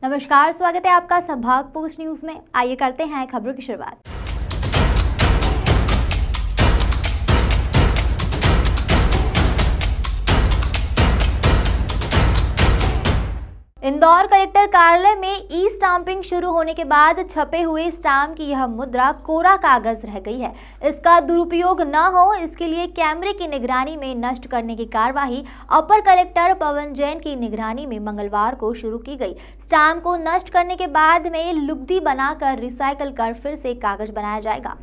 नमस्कार, स्वागत है आपका संभाग पोस्ट न्यूज में। आइए करते हैं खबरों की शुरुआत। इंदौर कलेक्टर कार्यालय में ई स्टाम्पिंग शुरू होने के बाद छपे हुए स्टाम्प की यह मुद्रा कोरा कागज रह गई है। इसका दुरुपयोग न हो, इसके लिए कैमरे की निगरानी में नष्ट करने की कार्यवाही अपर कलेक्टर पवन जैन की निगरानी में मंगलवार को शुरू की गई। स्टाम्प को नष्ट करने के बाद में लुगदी बनाकर रिसाइकल कर फिर से कागज बनाया जाएगा।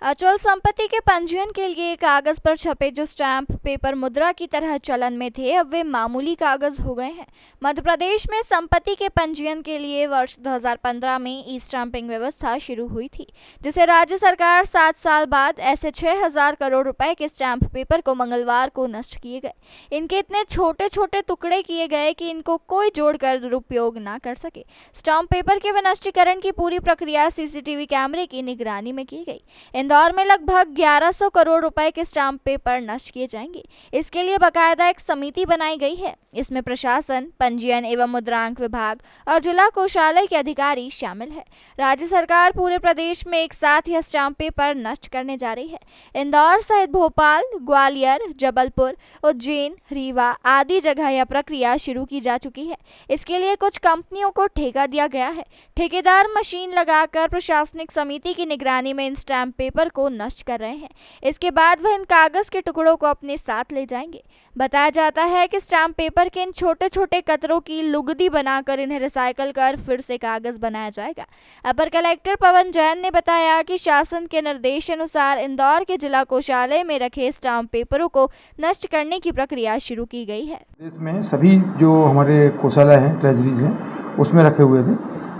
अचल संपत्ति के पंजीयन के लिए कागज पर छपे जो स्टैंप पेपर मुद्रा की तरह चलन में थे, अब वे मामूली कागज हो गए हैं। मध्य प्रदेश में संपत्ति के पंजीयन के लिए वर्ष 2015 में ई स्टाम्पिंग व्यवस्था शुरू हुई थी, जिसे राज्य सरकार 7 साल बाद ऐसे 6,000 करोड़ रुपए के स्टैंप पेपर को मंगलवार को नष्ट किए गए। इनके इतने छोटे छोटे टुकड़े किए गए कि इनको कोई जोड़कर दुरुपयोग ना कर सके। स्टाम्प पेपर के विनष्टीकरण की पूरी प्रक्रिया सीसीटीवी कैमरे की निगरानी में की गई। इंदौर में लगभग 1100 करोड़ रुपए के स्टाम्प पेपर नष्ट किए जाएंगे। इसके लिए बाकायदा एक समिति बनाई गई है। इसमें प्रशासन, पंजीयन एवं मुद्रांक विभाग और जिला कोषालय के अधिकारी शामिल है। राज्य सरकार पूरे प्रदेश में एक साथ यह स्टाम्प पेपर नष्ट करने जा रही है। इंदौर सहित भोपाल, ग्वालियर, जबलपुर, उज्जैन, रीवा आदि जगह यह प्रक्रिया शुरू की जा चुकी है। इसके लिए कुछ कंपनियों को ठेका दिया गया है। ठेकेदार मशीन लगाकर प्रशासनिक समिति की निगरानी में इन स्टाम्प पेपर को नष्ट कर रहे हैं। इसके बाद वह इन कागज के टुकड़ों को अपने साथ ले जाएंगे। बताया जाता है कि स्टाम्प पेपर के इन छोटे छोटे कतरों की लुगदी बनाकर इन्हें रिसाइकल कर फिर से कागज बनाया जाएगा। अपर कलेक्टर पवन जैन ने बताया कि शासन के निर्देशानुसार इंदौर के जिला कोषालय में रखे स्टाम्प पेपरों को नष्ट करने की प्रक्रिया शुरू की गई है। इसमें सभी जो हमारे कोषालय हैं, ट्रेजरीज हैं, उसमें रखे हुए थे,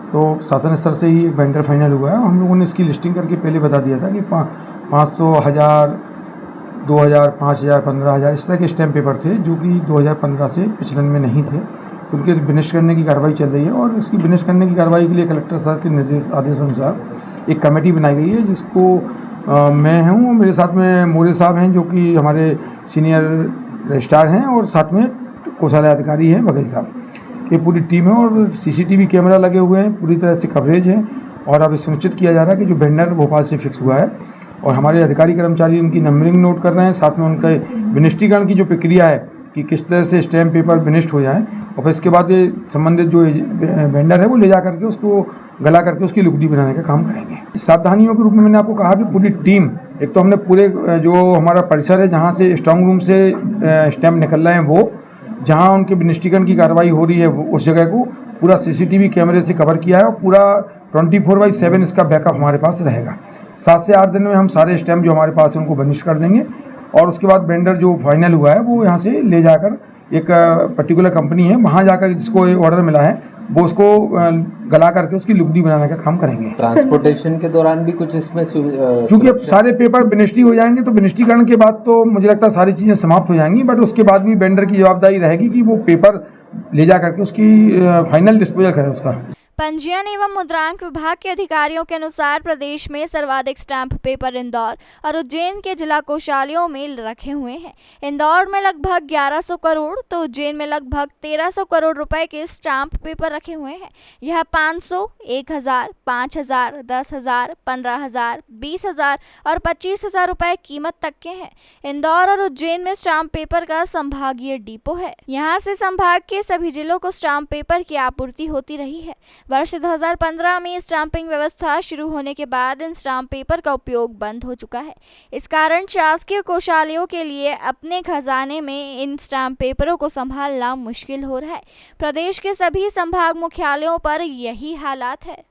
तो शासन स्तर से ही वेंडर फाइनल हुआ है। हम लोगों ने इसकी लिस्टिंग करके पहले बता दिया था कि 500, 1000, 2000, 5000, 15,000 इस तरह के स्टैम्प पेपर थे जो कि 2015 से प्रचलन में नहीं थे। उनके विनिष्ट करने की कार्रवाई चल रही है और इसकी विनिष्ट करने की कार्रवाई के लिए कलेक्टर साहब के निर्देश आदेश अनुसार एक कमेटी बनाई गई है, जिसको मैं हूँ, मेरे साथ में मोरे साहब हैं जो कि हमारे सीनियर रजिस्ट्रार हैं, और साथ में कोषालय अधिकारी हैं बघेल साहब। ये पूरी टीम है और सीसीटीवी कैमरा लगे हुए हैं, पूरी तरह से कवरेज है। और अब सुनिश्चित किया जा रहा है कि जो वेंडर भोपाल से फिक्स हुआ है और हमारे अधिकारी कर्मचारी उनकी नंबरिंग नोट कर रहे हैं, साथ में उनके विनिष्टीकरण की जो प्रक्रिया है कि किस तरह से स्टैम्प पेपर विनिष्ट हो जाए, और फिर इसके बाद ये संबंधित जो वेंडर है वो ले जा करके उसको गला करके उसकी लुगदी बनाने का काम करेंगे। सावधानियों के रूप में मैंने आपको कहा कि पूरी टीम, एक तो हमने पूरे जो हमारा परिसर है जहाँ से स्ट्रांग रूम से स्टैम्प निकल रहे हैं, वो जहाँ उनके विनिष्टीकरण की कार्रवाई हो रही है उस जगह को पूरा सीसीटीवी कैमरे से कवर किया है और पूरा 24/7 इसका बैकअप हमारे पास रहेगा। 7 से 8 दिन में हम सारे स्टैम्प जो हमारे पास है उनको विनिष्ट कर देंगे, और उसके बाद वेंडर जो फाइनल हुआ है वो यहाँ से ले जाकर एक पर्टिकुलर कंपनी है, वहाँ जाकर जिसको ऑर्डर मिला है वो उसको गला करके उसकी लुगदी बनाने का काम करेंगे। ट्रांसपोर्टेशन के दौरान भी कुछ इसमें क्योंकि अब सारे पेपर विनिष्टी हो जाएंगे तो विनिष्टीकरण के बाद तो मुझे लगता है सारी चीज़ें समाप्त हो जाएंगी, बट उसके बाद भी वेंडर की जवाबदारी रहेगी कि वो पेपर ले जा करके उसकी फाइनल डिस्पोजल करे उसका। पंजीयन एवं मुद्रांक विभाग के अधिकारियों के अनुसार प्रदेश में सर्वाधिक स्टैंप पेपर इंदौर और उज्जैन के जिला कोषालयों में रखे हुए हैं। इंदौर में लगभग 1100 करोड़ तो उज्जैन में लगभग 1300 करोड़ रुपए के स्टैंप पेपर रखे हुए हैं। यह 500, 1000, 5000, 10,000, 15,000, 20,000 और 25,000 रुपए कीमत तक के हैं। इंदौर और उज्जैन में स्टाम्प पेपर का संभागीय डिपो है। यहाँ से संभाग के सभी जिलों को स्टाम्प पेपर की आपूर्ति होती रही है। वर्ष 2015 में स्टाम्पिंग व्यवस्था शुरू होने के बाद इन स्टाम्प पेपर का उपयोग बंद हो चुका है। इस कारण शासकीय कोषालयों के लिए अपने खजाने में इन स्टाम्प पेपरों को संभालना मुश्किल हो रहा है। प्रदेश के सभी संभाग मुख्यालयों पर यही हालात है।